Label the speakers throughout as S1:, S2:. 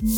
S1: Hey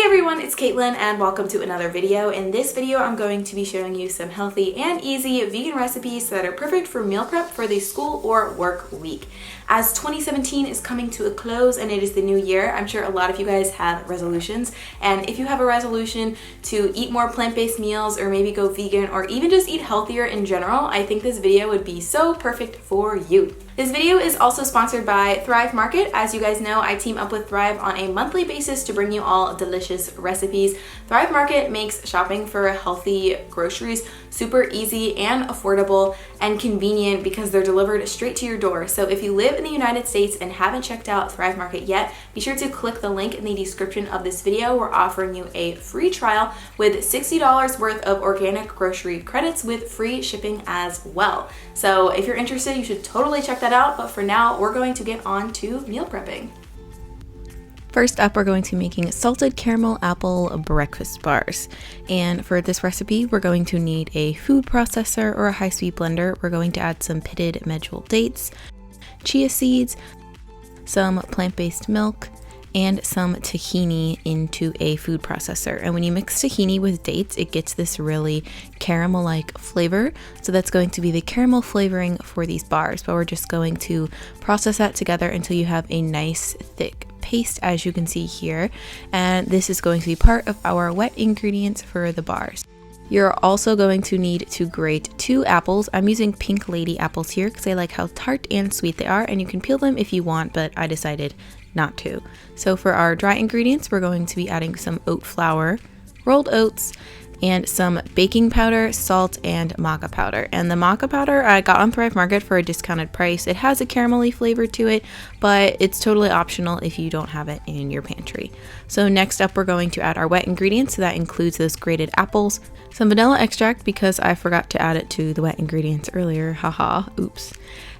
S1: everyone, it's Caitlin and welcome to another video. In this video, I'm going to be showing you some healthy and easy vegan recipes that are perfect for meal prep for the school or work week. As 2017 is coming to a close and it is the new year, I'm sure a lot of you guys have resolutions. And if you have a resolution to eat more plant-based meals or maybe go vegan or even just eat healthier in general, I think this video would be so perfect for you. This video is also sponsored by Thrive Market. As you guys know, I team up with Thrive on a monthly basis to bring you all delicious recipes. Thrive Market makes shopping for healthy groceries super easy and affordable and convenient because they're delivered straight to your door. So if you live in the United States and haven't checked out Thrive Market yet, be sure to click the link in the description of this video. We're offering you a free trial with $60 worth of organic grocery credits with free shipping as well. So if you're interested, you should totally check that out. But for now, we're going to get on to meal prepping.
S2: First up, we're going to be making salted caramel apple breakfast bars. And for this recipe, we're going to need a food processor or a high-speed blender. We're going to add some pitted medjool dates, chia seeds, some plant-based milk, and some tahini into a food processor. And when you mix tahini with dates, it gets this really caramel-like flavor. So that's going to be the caramel flavoring for these bars. But we're just going to process that together until you have a nice thick paste, as you can see here. And this is going to be part of our wet ingredients for the bars. You're also going to need to grate 2 apples. I'm using Pink Lady apples here because I like how tart and sweet they are, and you can peel them if you want, but I decided not to. So for our dry ingredients, we're going to be adding some oat flour, rolled oats, and some baking powder, salt, and maca powder. And the maca powder I got on Thrive Market for a discounted price. It has a caramelly flavor to it, but it's totally optional if you don't have it in your pantry. So next up, we're going to add our wet ingredients. So that includes those grated apples, some vanilla extract because I forgot to add it to the wet ingredients earlier. Haha, oops.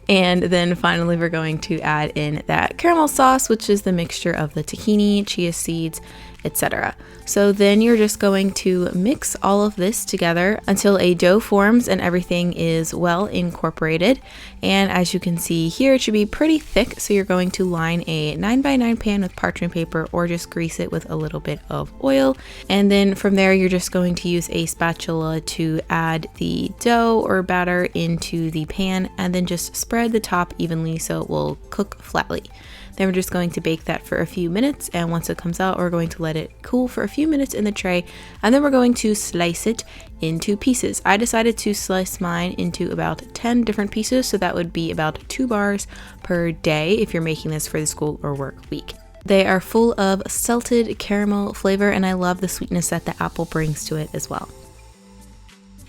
S2: And then finally, we're going to add in that caramel sauce, which is the mixture of the tahini, chia seeds, etc. So then you're just going to mix all of this together until a dough forms and everything is well incorporated. And as you can see here, it should be pretty thick. So you're going to line a 9x9 pan with parchment paper or just grease it with a little bit of oil. And then from there, you're just going to use a spatula to add the dough or batter into the pan and then just spread the top evenly so it will cook flatly. Then we're just going to bake that for a few minutes, and once it comes out, we're going to let it cool for a few minutes in the tray, and then we're going to slice it into pieces. I decided to slice mine into about 10 different pieces, so that would be about 2 bars per day if you're making this for the school or work week. They are full of salted caramel flavor, and I love the sweetness that the apple brings to it as well.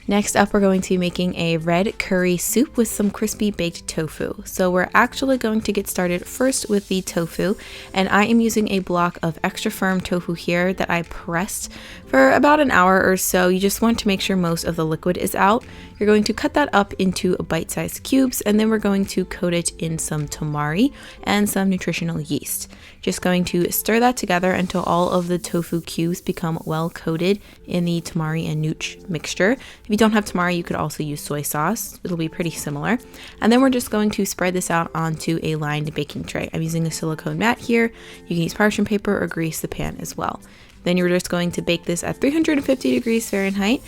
S2: Next up, we're going to be making a red curry soup with some crispy baked tofu. So we're actually going to get started first with the tofu, and I am using a block of extra firm tofu here that I pressed for about an hour or so. You just want to make sure most of the liquid is out. You're going to cut that up into bite-sized cubes, and then we're going to coat it in some tamari and some nutritional yeast. Just going to stir that together until all of the tofu cubes become well coated in the tamari and nooch mixture. If you don't have tamari, you could also use soy sauce. It'll be pretty similar. And then we're just going to spread this out onto a lined baking tray. I'm using a silicone mat here. You can use parchment paper or grease the pan as well. Then you're just going to bake this at 350 degrees Fahrenheit.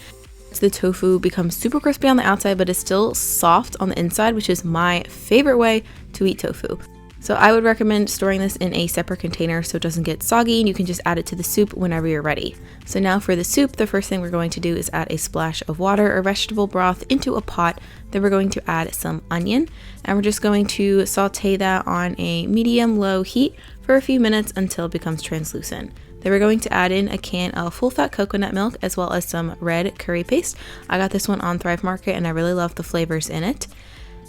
S2: So the tofu becomes super crispy on the outside, but it's still soft on the inside, which is my favorite way to eat tofu. So I would recommend storing this in a separate container so it doesn't get soggy, and you can just add it to the soup whenever you're ready. So now for the soup, the first thing we're going to do is add a splash of water or vegetable broth into a pot. Then we're going to add some onion, and we're just going to saute that on a medium-low heat for a few minutes until it becomes translucent. Then we're going to add in a can of full-fat coconut milk as well as some red curry paste. I got this one on Thrive Market and I really love the flavors in it.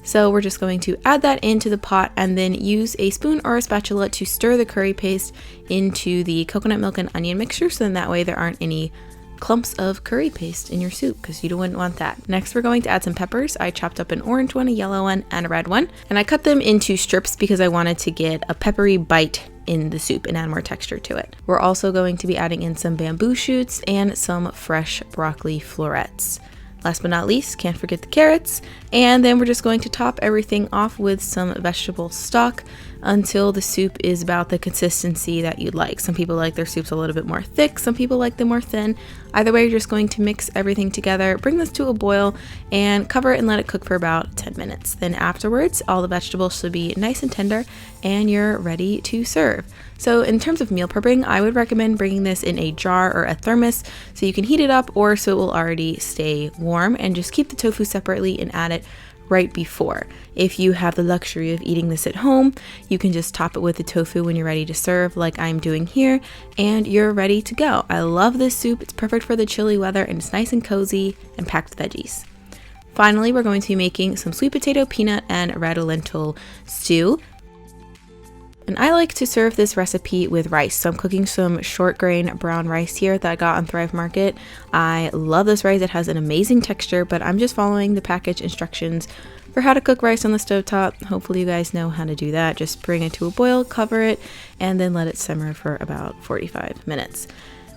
S2: So we're just going to add that into the pot and then use a spoon or a spatula to stir the curry paste into the coconut milk and onion mixture, so then that way there aren't any clumps of curry paste in your soup, because you wouldn't want that. Next, we're going to add some peppers. I chopped up an orange one, a yellow one, and a red one, and I cut them into strips because I wanted to get a peppery bite in the soup and add more texture to it. We're also going to be adding in some bamboo shoots and some fresh broccoli florets. Last but not least, can't forget the carrots. And then we're just going to top everything off with some vegetable stock until the soup is about the consistency that you'd like. Some people like their soups a little bit more thick, some people like them more thin. Either way, you're just going to mix everything together, bring this to a boil, and cover it and let it cook for about 10 minutes. Then afterwards, all the vegetables should be nice and tender, and you're ready to serve. So in terms of meal prepping, I would recommend bringing this in a jar or a thermos so you can heat it up, or so it will already stay warm, and just keep the tofu separately and add it right before. If you have the luxury of eating this at home, you can just top it with the tofu when you're ready to serve, like I'm doing here, and you're ready to go. I love this soup. It's perfect for the chilly weather, and it's nice and cozy and packed with veggies. Finally, we're going to be making some sweet potato, peanut, and red lentil stew. And I like to serve this recipe with rice. So I'm cooking some short grain brown rice here that I got on Thrive Market. I love this rice. It has an amazing texture, but I'm just following the package instructions for how to cook rice on the stovetop. Hopefully you guys know how to do that. Just bring it to a boil, cover it, and then let it simmer for about 45 minutes.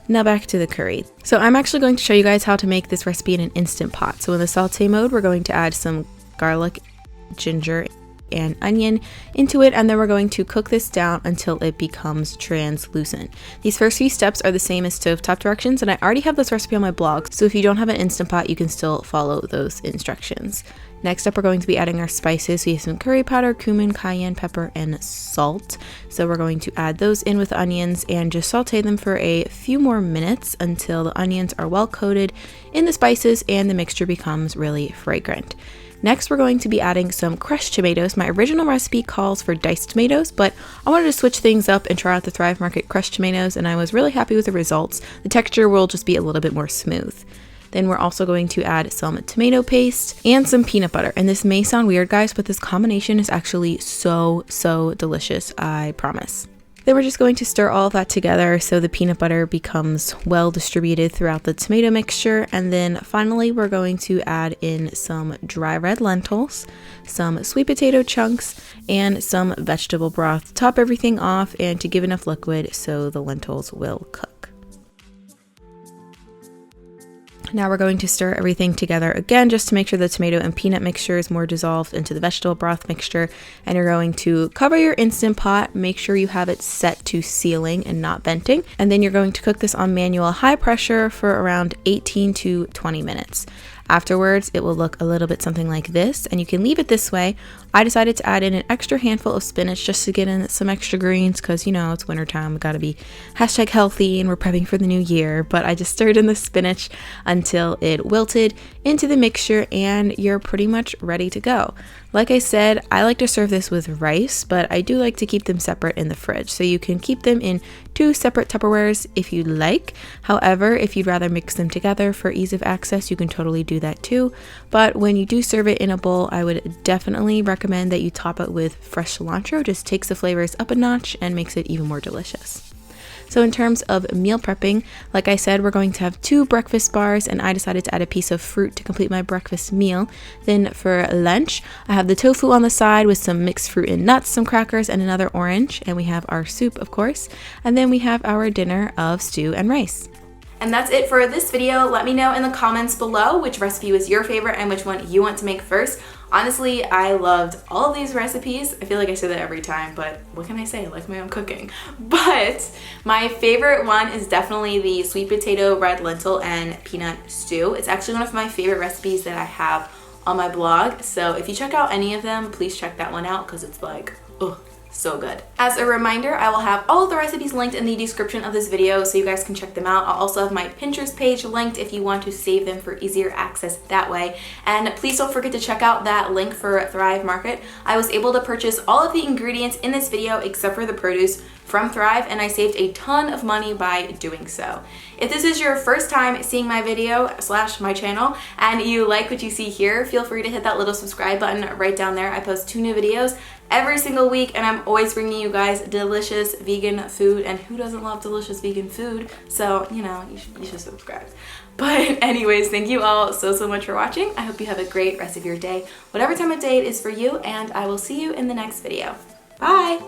S2: Now back to the curry. So I'm actually going to show you guys how to make this recipe in an Instant Pot. So in the saute mode, we're going to add some garlic, ginger, and onion into it, and then we're going to cook this down until it becomes translucent. These first few steps are the same as stovetop directions, and I already have this recipe on my blog, so if you don't have an Instant Pot, you can still follow those instructions. Next up, we're going to be adding our spices. We have some curry powder, cumin, cayenne pepper, and salt. So we're going to add those in with the onions and just saute them for a few more minutes until the onions are well coated in the spices and the mixture becomes really fragrant. Next, we're going to be adding some crushed tomatoes. My original recipe calls for diced tomatoes, but I wanted to switch things up and try out the Thrive Market crushed tomatoes, and I was really happy with the results. The texture will just be a little bit more smooth. Then we're also going to add some tomato paste and some peanut butter. And this may sound weird, guys, but this combination is actually so delicious, I promise. Then we're just going to stir all of that together so the peanut butter becomes well distributed throughout the tomato mixture. And then finally, we're going to add in some dry red lentils, some sweet potato chunks, and some vegetable broth to top everything off and to give enough liquid so the lentils will cook. Now we're going to stir everything together again just to make sure the tomato and peanut mixture is more dissolved into the vegetable broth mixture. And you're going to cover your Instant Pot, make sure you have it set to sealing and not venting. And then you're going to cook this on manual high pressure for around 18 to 20 minutes. Afterwards, it will look a little bit something like this, and you can leave it this way. I decided to add in an extra handful of spinach just to get in some extra greens because, you know, it's wintertime. We gotta be #healthy and we're prepping for the new year. But I just stirred in the spinach until it wilted into the mixture, and you're pretty much ready to go. Like I said, I like to serve this with rice, but I do like to keep them separate in the fridge. So you can keep them in 2 separate Tupperwares if you'd like. However, if you'd rather mix them together for ease of access, you can totally do that too. But when you do serve it in a bowl, I would definitely recommend that you top it with fresh cilantro. Just takes the flavors up a notch and makes it even more delicious. So in terms of meal prepping, like I said, we're going to have 2 breakfast bars, and I decided to add a piece of fruit to complete my breakfast meal. Then for lunch, I have the tofu on the side with some mixed fruit and nuts, some crackers, and another orange. And we have our soup, of course. And then we have our dinner of stew and rice.
S1: And that's it for this video. Let me know in the comments below which recipe was your favorite and which one you want to make first. Honestly, I loved all of these recipes. I feel like I say that every time, but what can I say? I like my own cooking. But my favorite one is definitely the sweet potato, red lentil, and peanut stew. It's actually one of my favorite recipes that I have on my blog. So if you check out any of them, please check that one out because it's like, ugh. So good. As a reminder, I will have all of the recipes linked in the description of this video so you guys can check them out. I'll also have my Pinterest page linked if you want to save them for easier access that way. And please don't forget to check out that link for Thrive Market. I was able to purchase all of the ingredients in this video except for the produce from Thrive, and I saved a ton of money by doing so. If this is your first time seeing my video / my channel and you like what you see here, feel free to hit that little subscribe button right down there. I post 2 new videos every single week, and I'm always bringing you guys delicious vegan food, and who doesn't love delicious vegan food? So, you know, you should subscribe. But anyways, thank you all so much for watching. I hope you have a great rest of your day, whatever time of day it is for you, and I will see you in the next video. Bye!